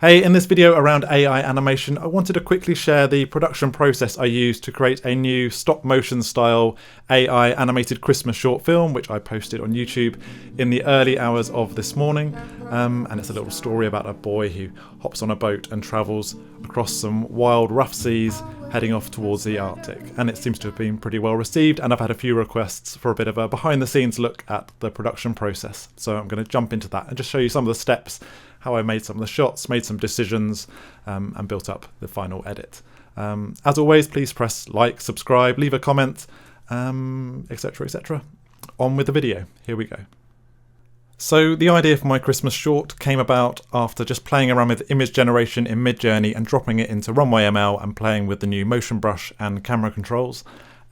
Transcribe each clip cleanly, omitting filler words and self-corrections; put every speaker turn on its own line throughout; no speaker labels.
Hey, in this video around AI animation, I wanted to quickly share the production process I used to create a new stop motion style AI animated Christmas short film, which I posted on YouTube in the early hours of this morning. And it's a little story about a boy who hops on a boat and travels across some wild, rough seas, heading off towards the Arctic. And it seems to have been pretty well received, and I've had a few requests for a bit of a behind the scenes look at the production process. So I'm going to jump into that and just show you some of the steps, how I made some of the shots, made some decisions, and built up the final edit. As always, please press like, subscribe, leave a comment, etc, etc. On with the video. Here we go. So the idea for my Christmas short came about after just playing around with image generation in MidJourney and dropping it into Runway ML and playing with the new motion brush and camera controls,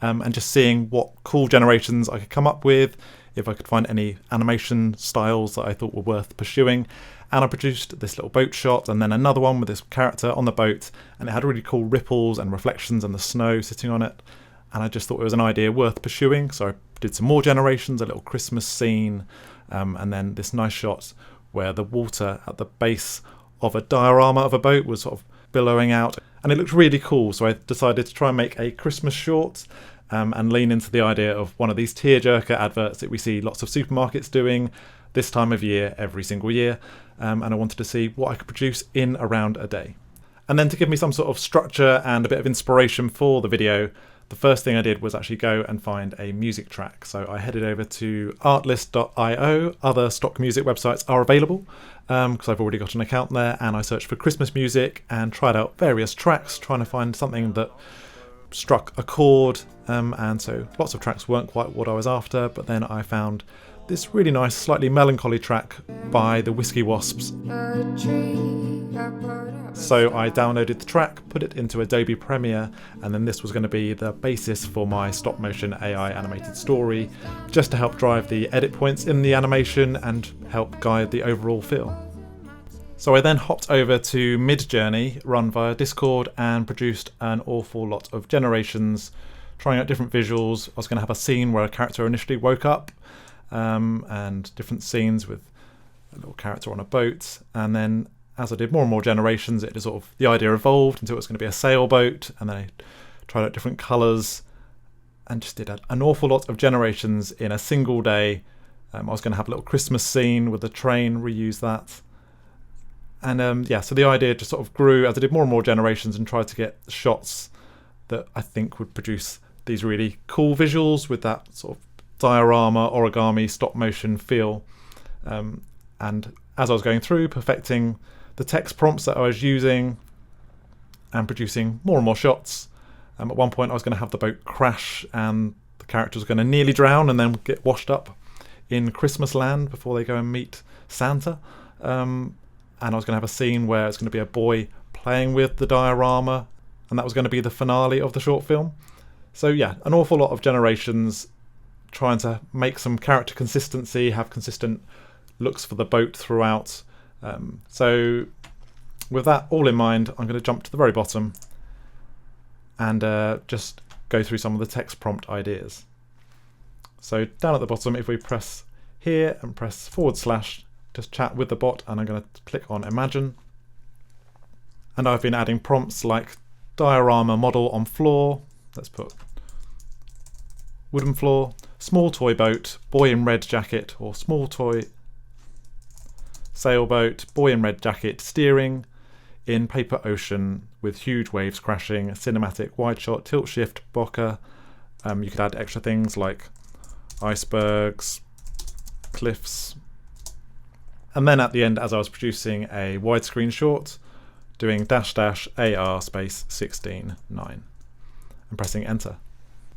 and just seeing what cool generations I could come up with, if I could find any animation styles that I thought were worth pursuing. And I produced this little boat shot and then another one with this character on the boat, and it had really cool ripples and reflections and the snow sitting on it. And I just thought it was an idea worth pursuing, so I did some more generations, a little Christmas scene, and then this nice shot where the water at the base of a diorama of a boat was sort of billowing out, and it looked really cool. So I decided to try and make a Christmas short and lean into the idea of one of these tearjerker adverts that we see lots of supermarkets doing this time of year every single year. And I wanted to see what I could produce in around a day. And then to give me some sort of structure and a bit of inspiration for the video, the first thing I did was actually go and find a music track. So I headed over to artlist.io. Other stock music websites are available because I've already got an account there, and I searched for Christmas music and tried out various tracks, trying to find something that struck a chord. And so lots of tracks weren't quite what I was after, but then I found this really nice, slightly melancholy track by the Whiskey Wasps. So I downloaded the track, put it into Adobe Premiere, and then this was going to be the basis for my stop motion AI animated story, just to help drive the edit points in the animation and help guide the overall feel. So I then hopped over to MidJourney, run via Discord, and produced an awful lot of generations, trying out different visuals. I was going to have a scene where a character initially woke up, and different scenes with a little character on a boat, and then as I did more and more generations, it sort of, the idea evolved until it was going to be a sailboat, and then I tried out different colours and just did an awful lot of generations in a single day. I was going to have a little Christmas scene with the train, reuse that, and yeah, so the idea just sort of grew as I did more and more generations and tried to get shots that I think would produce these really cool visuals with that sort of diorama, origami, stop motion feel. And as I was going through, perfecting the text prompts that I was using and producing more and more shots. At one point I was going to have the boat crash and the character was going to nearly drown and then get washed up in Christmas land before they go and meet Santa. And I was going to have a scene where it's going to be a boy playing with the diorama, and that was going to be the finale of the short film. So yeah, an awful lot of generations, trying to make some character consistency, have consistent looks for the boat throughout. So with that all in mind, I'm going to jump to the very bottom and just go through some of the text prompt ideas. So down at the bottom, if we press here and press /, just chat with the bot, and I'm going to click on imagine. And I've been adding prompts like diorama model on floor. Let's put wooden floor, small toy boat, boy in red jacket, or small toy sailboat, boy in red jacket steering in paper ocean with huge waves crashing, cinematic, wide shot, tilt shift, bokeh. You could add extra things like icebergs, cliffs. And then at the end, as I was producing a widescreen short, doing --AR space 16:9 and pressing enter.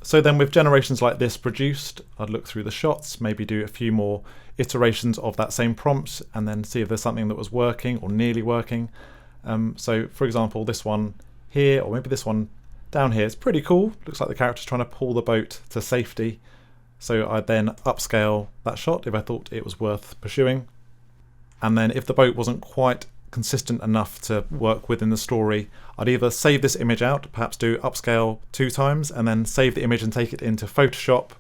So then with generations like this produced, I'd look through the shots, maybe do a few more iterations of that same prompt, and then see if there's something that was working or nearly working. So for example, this one here, or maybe this one down here, is pretty cool. Looks like the character's trying to pull the boat to safety. So I'd then upscale that shot if I thought it was worth pursuing. And then if the boat wasn't quite consistent enough to work within the story, I'd either save this image out, perhaps do upscale 2 times, and then save the image and take it into Photoshop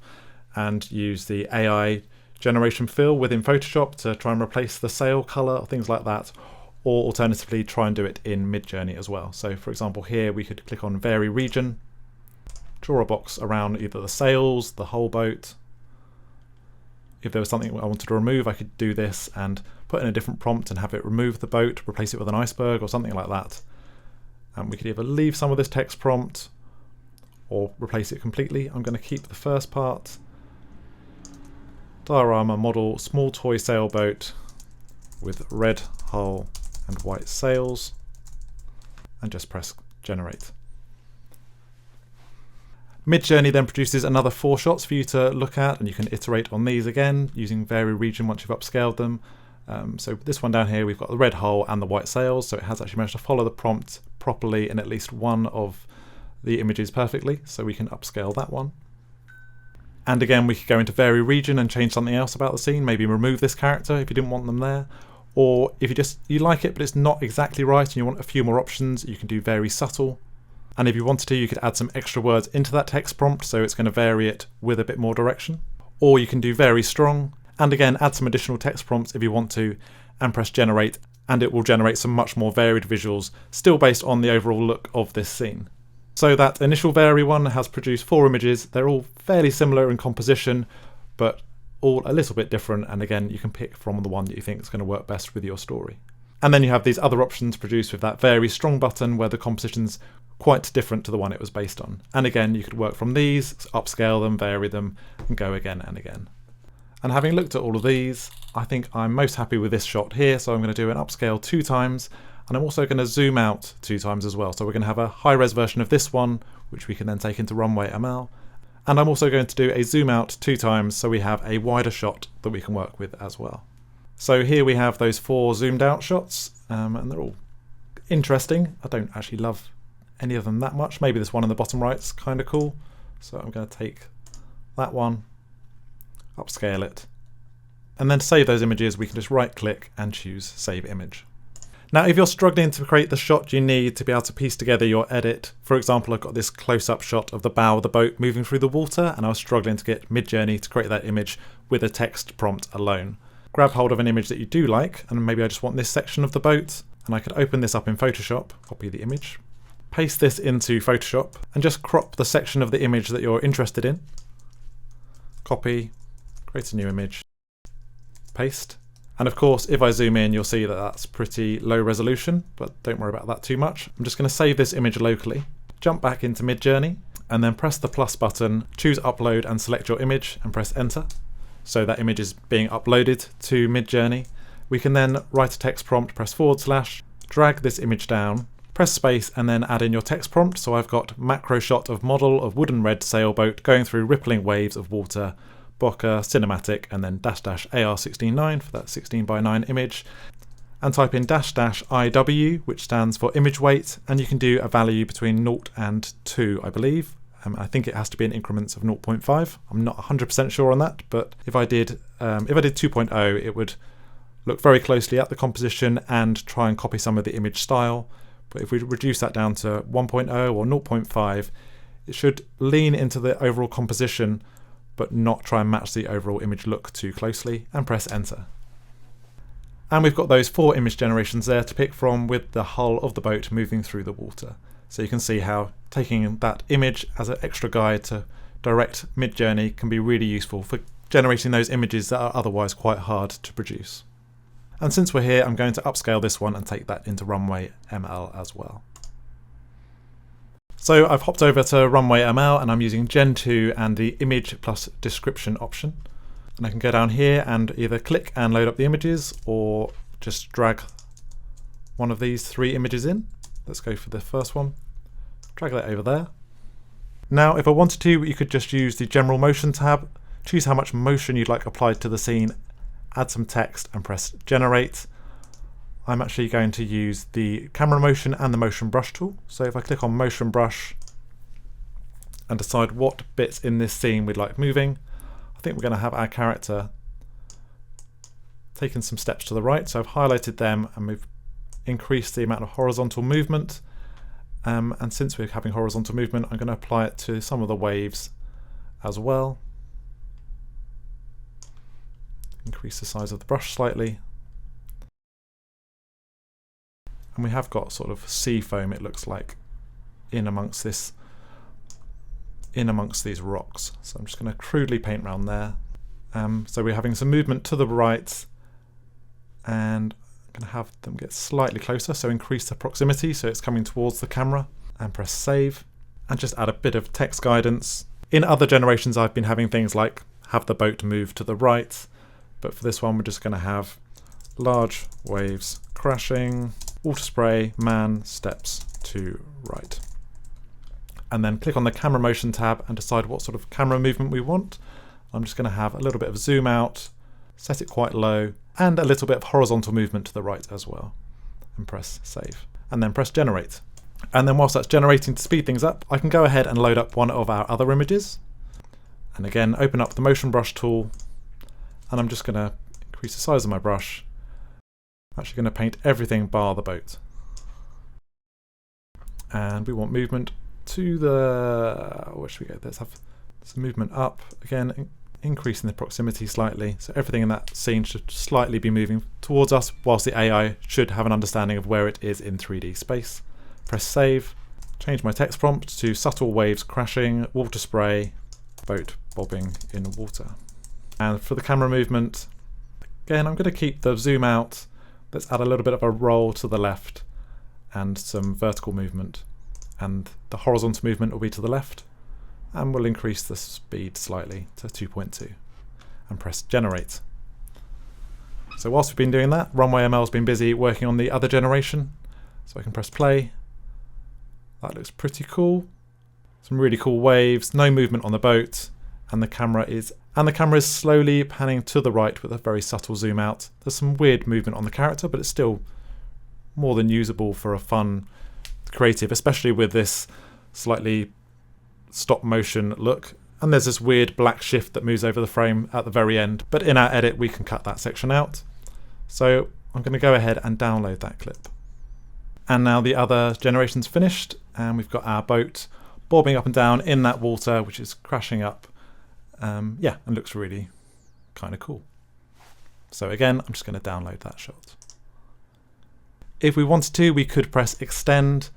and use the AI generation fill within Photoshop to try and replace the sail color or things like that. or alternatively try and do it in MidJourney as well. So for example here we could click on Vary Region, draw a box around either the sails, the whole boat. If there was something I wanted to remove, I could do this and put in a different prompt and have it remove the boat, replace it with an iceberg or something like that. And we could either leave some of this text prompt or replace it completely. I'm going to keep the first part. Diorama model, small toy sailboat with red hull and white sails, and just press generate. MidJourney then produces another 4 shots for you to look at, and you can iterate on these again using Vary Region once you've upscaled them. So this one down here, we've got the red hull and the white sails, so it has actually managed to follow the prompt properly in at least one of the images perfectly, so we can upscale that one. And again, we could go into Vary Region and change something else about the scene, maybe remove this character if you didn't want them there. Or if you like it but it's not exactly right and you want a few more options, you can do Vary Subtle. And if you wanted to, you could add some extra words into that text prompt, so it's going to vary it with a bit more direction. Or you can do Very Strong, and again add some additional text prompts if you want to, and press generate, and it will generate some much more varied visuals, still based on the overall look of this scene. So that initial Vary one has produced 4 images. They're all fairly similar in composition, but all a little bit different, and again you can pick from the one that you think is going to work best with your story. And then you have these other options produced with that Very Strong button where the composition's quite different to the one it was based on. And again, you could work from these, upscale them, vary them, and go again and again. And having looked at all of these, I think I'm most happy with this shot here, so I'm going to do an upscale 2 times, and I'm also going to zoom out 2 times as well. So we're going to have a high-res version of this one, which we can then take into Runway ML. And I'm also going to do a zoom out 2 times, so we have a wider shot that we can work with as well. So here we have those 4 zoomed out shots, and they're all interesting. I don't actually love any of them that much. Maybe this one in the bottom right's kind of cool. So I'm going to take that one, upscale it, and then to save those images we can just right click and choose Save Image. Now if you're struggling to create the shot you need to be able to piece together your edit, for example I've got this close-up shot of the bow of the boat moving through the water and I was struggling to get MidJourney to create that image with a text prompt alone. Grab hold of an image that you do like, and maybe I just want this section of the boat, and I could open this up in Photoshop, copy the image, paste this into Photoshop, and just crop the section of the image that you're interested in. Copy, create a new image, paste. And of course, if I zoom in, you'll see that that's pretty low resolution, but don't worry about that too much. I'm just going to save this image locally, jump back into MidJourney, and then press the plus button, choose Upload and select your image, and press Enter. So that image is being uploaded to MidJourney. We can then write a text prompt, press /, drag this image down, press space, and then add in your text prompt. So I've got macro shot of model of wooden red sailboat going through rippling waves of water, bokeh, cinematic, and then --AR169 for that 16:9 image. And type in --IW, which stands for image weight, and you can do a value between 0 and 2, I believe. I think it has to be in increments of 0.5. I'm not 100% sure on that, but if I did 2.0, it would look very closely at the composition and try and copy some of the image style. But if we reduce that down to 1.0 or 0.5, it should lean into the overall composition, but not try and match the overall image look too closely, and press Enter. And we've got those 4 image generations there to pick from with the hull of the boat moving through the water. So you can see how taking that image as an extra guide to direct MidJourney can be really useful for generating those images that are otherwise quite hard to produce. And since we're here, I'm going to upscale this one and take that into Runway ML as well. So I've hopped over to Runway ML and I'm using Gen 2 and the image plus description option. And I can go down here and either click and load up the images or just drag one of these 3 images in. Let's go for the first one, drag that over there. Now if I wanted to, you could just use the general motion tab, choose how much motion you'd like applied to the scene, add some text and press generate. I'm actually going to use the camera motion and the motion brush tool. So if I click on motion brush and decide what bits in this scene we'd like moving, I think we're going to have our character taking some steps to the right. So I've highlighted them and we've increased the amount of horizontal movement. And since we're having horizontal movement, I'm going to apply it to some of the waves as well. Increase the size of the brush slightly. And we have got sort of sea foam, it looks like, in amongst these rocks. So I'm just going to crudely paint around there. So we're having some movement to the right, and I'm going to have them get slightly closer, so increase the proximity so it's coming towards the camera, and press save, and just add a bit of text guidance. In other generations I've been having things like have the boat move to the right, but for this one we're just going to have large waves crashing, water spray, man steps to right. And then click on the camera motion tab and decide what sort of camera movement we want. I'm just going to have a little bit of zoom out, set it quite low, and a little bit of horizontal movement to the right as well. And press save. And then press generate. And then whilst that's generating to speed things up, I can go ahead and load up one of our other images. And again, open up the motion brush tool, and I'm just going to increase the size of my brush. I'm actually going to paint everything bar the boat. And we want movement to the, where should we go? Let's have some movement up. Again, increasing the proximity slightly. So everything in that scene should slightly be moving towards us, whilst the AI should have an understanding of where it is in 3D space. Press save. Change my text prompt to subtle waves crashing, water spray, boat bobbing in water. And for the camera movement, again, I'm going to keep the zoom out. Let's add a little bit of a roll to the left and some vertical movement. And the horizontal movement will be to the left. And we'll increase the speed slightly to 2.2 and press generate. So whilst we've been doing that, Runway ML has been busy working on the other generation. So I can press play. That looks pretty cool. Some really cool waves, no movement on the boat, and the camera is slowly panning to the right with a very subtle zoom out. There's some weird movement on the character, but it's still more than usable for a fun creative, especially with this slightly stop motion look. And there's this weird black shift that moves over the frame at the very end, but in our edit we can cut that section out. So I'm going to go ahead and download that clip. And now the other generation's finished, and we've got our boat bobbing up and down in that water, which is crashing up. Yeah, and looks really kind of cool. So again, I'm just going to download that shot. If we wanted to, we could press extend,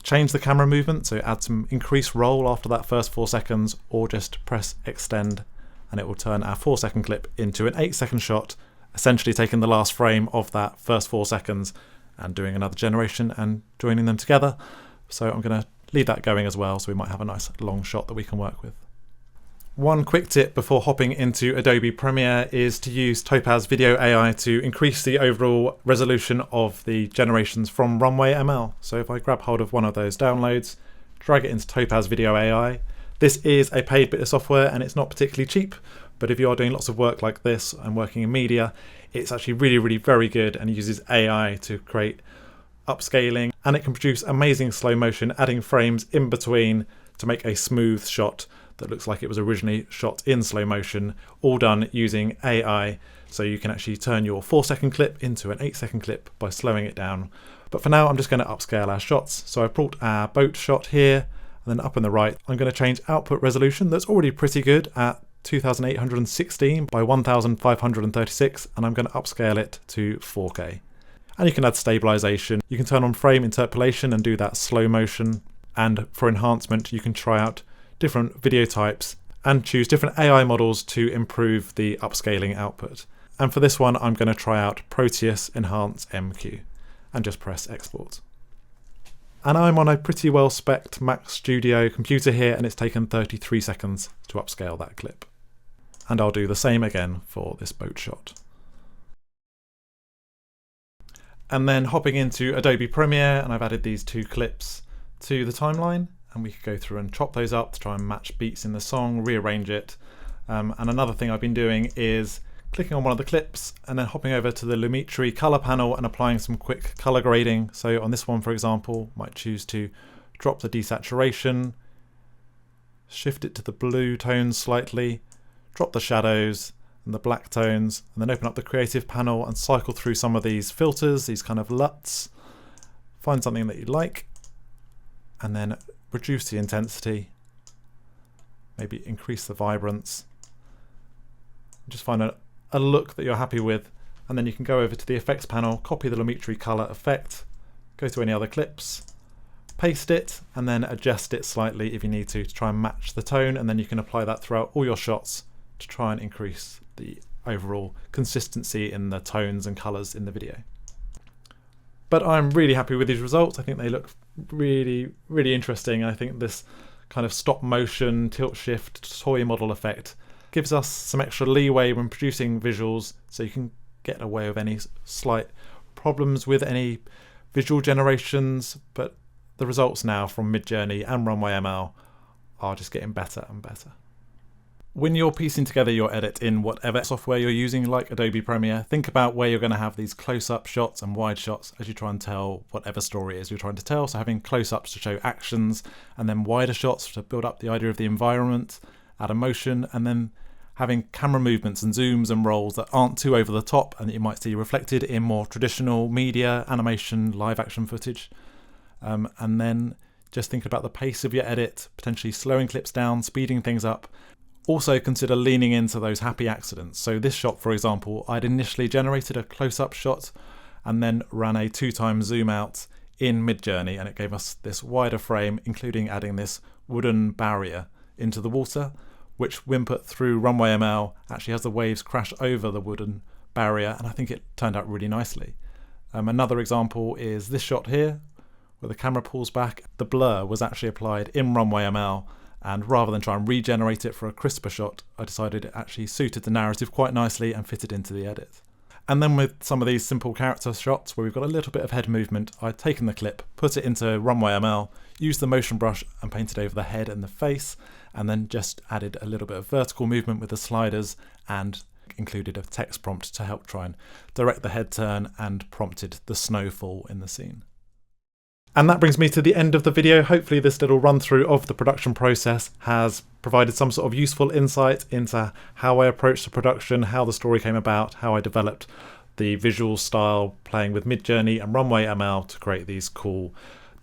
change the camera movement, so add some increased roll after that first 4 seconds, or just press extend and it will turn our 4-second clip into an 8-second shot, essentially taking the last frame of that first 4 seconds and doing another generation and joining them together. So I'm going to leave that going as well, so we might have a nice long shot that we can work with. One quick tip before hopping into Adobe Premiere is to use Topaz Video AI to increase the overall resolution of the generations from Runway ML. So if I grab hold of one of those downloads, drag it into Topaz Video AI. This is a paid bit of software and it's not particularly cheap, but if you are doing lots of work like this and working in media, it's actually really very good, and uses AI to create upscaling, and it can produce amazing slow motion, adding frames in between to make a smooth shot that looks like it was originally shot in slow motion, all done using AI. So you can actually turn your 4-second clip into an 8-second clip by slowing it down. But for now, I'm just going to upscale our shots. So I brought our boat shot here, and then up on the right, I'm going to change output resolution. That's already pretty good at 2816 by 1536, and I'm going to upscale it to 4K. And you can add stabilization. You can turn on frame interpolation and do that slow motion. And for enhancement, you can try out different video types and choose different AI models to improve the upscaling output. And for this one, I'm going to try out Proteus Enhance MQ and just press export. And I'm on a pretty well spec'd Mac Studio computer here, and it's taken 33 seconds to upscale that clip. And I'll do the same again for this boat shot. And then hopping into Adobe Premiere, and I've added these 2 clips to the timeline, and we could go through and chop those up to try and match beats in the song, rearrange it. And another thing I've been doing is clicking on one of the clips and then hopping over to the Lumetri color panel and applying some quick color grading. So on this one, for example, might choose to drop the desaturation, shift it to the blue tones slightly, drop the shadows and the black tones, and then open up the creative panel and cycle through some of these filters, these kind of LUTs. Find something that you like, and then reduce the intensity, maybe increase the vibrance. Just find a look that you're happy with, and then you can go over to the effects panel, copy the Lumetri color effect, go to any other clips, paste it, and then adjust it slightly if you need to try and match the tone, and then you can apply that throughout all your shots to try and increase the overall consistency in the tones and colours in the video. But I'm really happy with these results. I think they look really, really interesting. I think this kind of stop motion, tilt shift, toy model effect gives us some extra leeway when producing visuals, so you can get away with any slight problems with any visual generations. But the results now from MidJourney and Runway ML are just getting better and better. When you're piecing together your edit in whatever software you're using, like Adobe Premiere, think about where you're going to have these close-up shots and wide shots as you try and tell whatever story it is you're trying to tell. So having close-ups to show actions, and then wider shots to build up the idea of the environment, add emotion, and then having camera movements and zooms and rolls that aren't too over the top and that you might see reflected in more traditional media, animation, live action footage. And then just think about the pace of your edit, potentially slowing clips down, speeding things up. Also consider leaning into those happy accidents. So this shot, for example, I'd initially generated a close-up shot and then ran a 2x zoom out in MidJourney, and it gave us this wider frame, including adding this wooden barrier into the water, which when put through Runway ML actually has the waves crash over the wooden barrier, and I think it turned out really nicely. Another example is this shot here, where the camera pulls back. The blur was actually applied in Runway ML, and rather than try and regenerate it for a crisper shot, I decided it actually suited the narrative quite nicely and fitted into the edit. And then with some of these simple character shots where we've got a little bit of head movement, I'd taken the clip, put it into Runway ML, used the motion brush and painted over the head and the face, and then just added a little bit of vertical movement with the sliders and included a text prompt to help try and direct the head turn and prompted the snowfall in the scene. And that brings me to the end of the video. Hopefully this little run through of the production process has provided some sort of useful insight into how I approached the production, how the story came about, how I developed the visual style playing with MidJourney and Runway ML to create these cool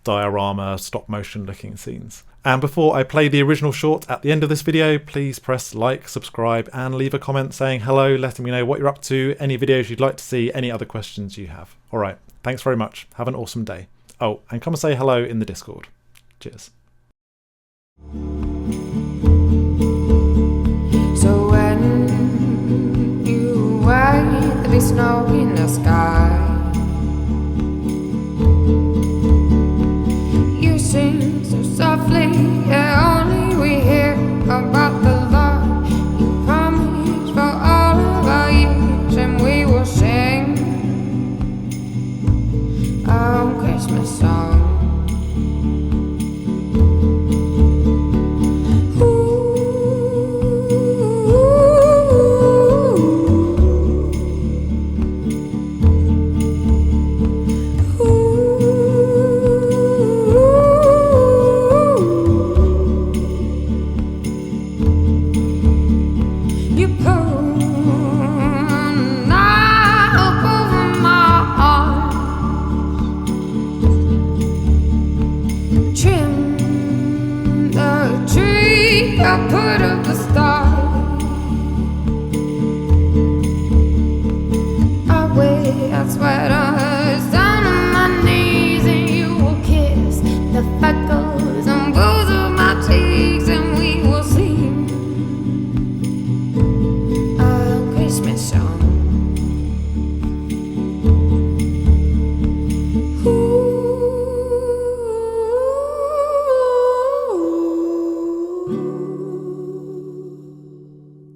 diorama stop motion looking scenes. And before I play the original short at the end of this video, please press like, subscribe and leave a comment saying hello, letting me know what you're up to, any videos you'd like to see, any other questions you have. Alright, thanks very much. Have an awesome day. Oh, and come and say hello in the Discord. Cheers.
So when you wait, there'll be snow in the sky. You sing so softly, yeah, only we hear about the love you promised for all of our years, and we will sing our Christmas song. I put up the